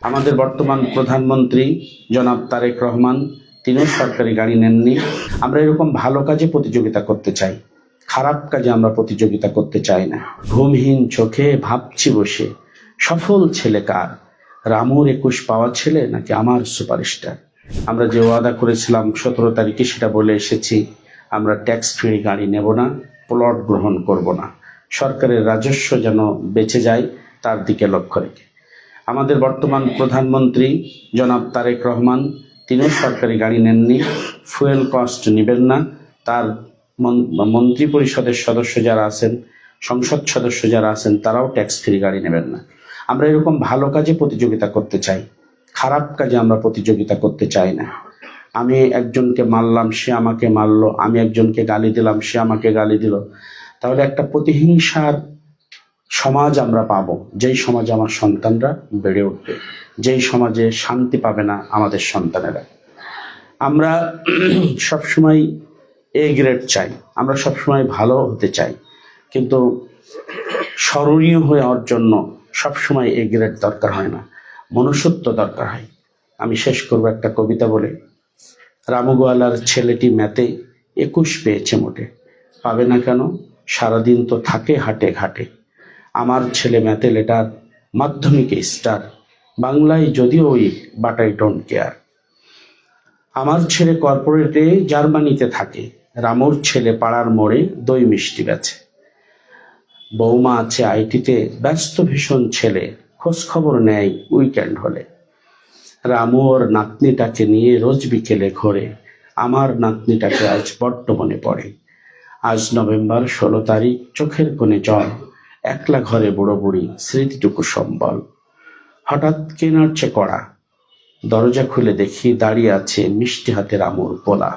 আমাদের বর্তমান প্রধানমন্ত্রী জনাব তারেক রহমান তিনিও সরকারি গাড়ি নেননি। আমরা এরকম ভালো কাজে প্রতিযোগিতা করতে চাই, খারাপ কাজে আমরা প্রতিযোগিতা করতে চাই না। ঘুমহীন চোখে ভাবছি বসে, সফল ছেলে কার, রামুর 21 পাওয়া ছেলে নাকি আমার সুপারস্টার। আমরা যে ওয়াদা করেছিলাম 17 তারিখে সেটা বলে এসেছি। আমরা ট্যাক্স ফ্রি গাড়ি নেব না, প্লট গ্রহণ করব না, সরকারের রাজস্ব যেন বেঁচে যায় তার দিকে লক্ষ্য রেখে। আমাদের বর্তমান প্রধানমন্ত্রী জনাব তারেক রহমান তিনিও সরকারি গাড়ি নেননি, ফুয়েল কস্ট নেবেন না। তার মন্ত্রী পরিষদের সদস্য যারা আছেন, সংসদ সদস্য যারা আছেন, তারাও ট্যাক্স ফ্রি গাড়ি নেবেন না। আমরা এরকম ভালো কাজে প্রতিযোগিতা করতে চাই, খারাপ কাজে আমরা প্রতিযোগিতা করতে চাই না। আমি একজনকে মারলাম, সে আমাকে মারলো, আমি একজনকে গালি দিলাম, সে আমাকে গালি দিল, তাহলে একটা প্রতিহিংসার সমাজ আমরা পাবো, যেই সমাজে আমার সন্তানরা বেড়ে উঠবে, যেই সমাজে শান্তি পাবে না আমাদের সন্তানেরা। আমরা সবসময় এ গ্রেড চাই, আমরা সবসময় ভালো হতে চাই, কিন্তু স্মরণীয় হওয়ার জন্য সবসময় এ গ্রেড দরকার হয় না, মনুষ্যত্ব দরকার হয়। আমি শেষ করব একটা কবিতা বলে। রামু গোয়ালার ছেলেটি ম্যাথে 21 পেয়েছে মোটে, পাবে না কেন, সারাদিন তো থাকে হাটে ঘাটে। আমার ছেলে ম্যাথে লেটার, মাধ্যমিকে স্টার, বাংলায় যদিও weak but I don't care. আমার ছেলে কর্পোরেটে জার্মানিতে থাকে, রামুর ছেলে পাড়ার মোড়ে দই মিষ্টি বেচে। বৌমা আছে আইটিতে, ব্যস্ত ভীষণ ছেলে, খোঁজ খবর নেয় উইকেন্ড হলে। রামু ওর নাতনিটাকে নিয়ে রোজ বিকেলে ঘোরে, আমার নাতনিটাকে আজ বড্ড মনে পড়ে। আজ নভেম্বর 16 তারিখ, চোখের কোণে জল, একলা ঘরে বুড়ো বুড়ি, স্মৃতিটুকু সম্বল। হঠাৎ কে নাড়ছে কড়া, দরজা খুলে দেখি দাঁড়িয়ে আছে মিষ্টি হাতে রামুর পোলা।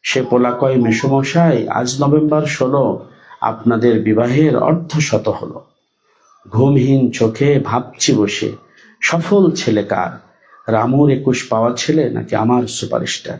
সে পোলা কয়, মেসোমশাই আজ নভেম্বর 16, আপনাদের বিবাহের অর্ধশত হলো। ঘুমহীন চোখে ভাবছি বসে, সফল ছেলে কার, রামুর 21 পাওয়া ছেলে নাকি আমার সুপারস্টার।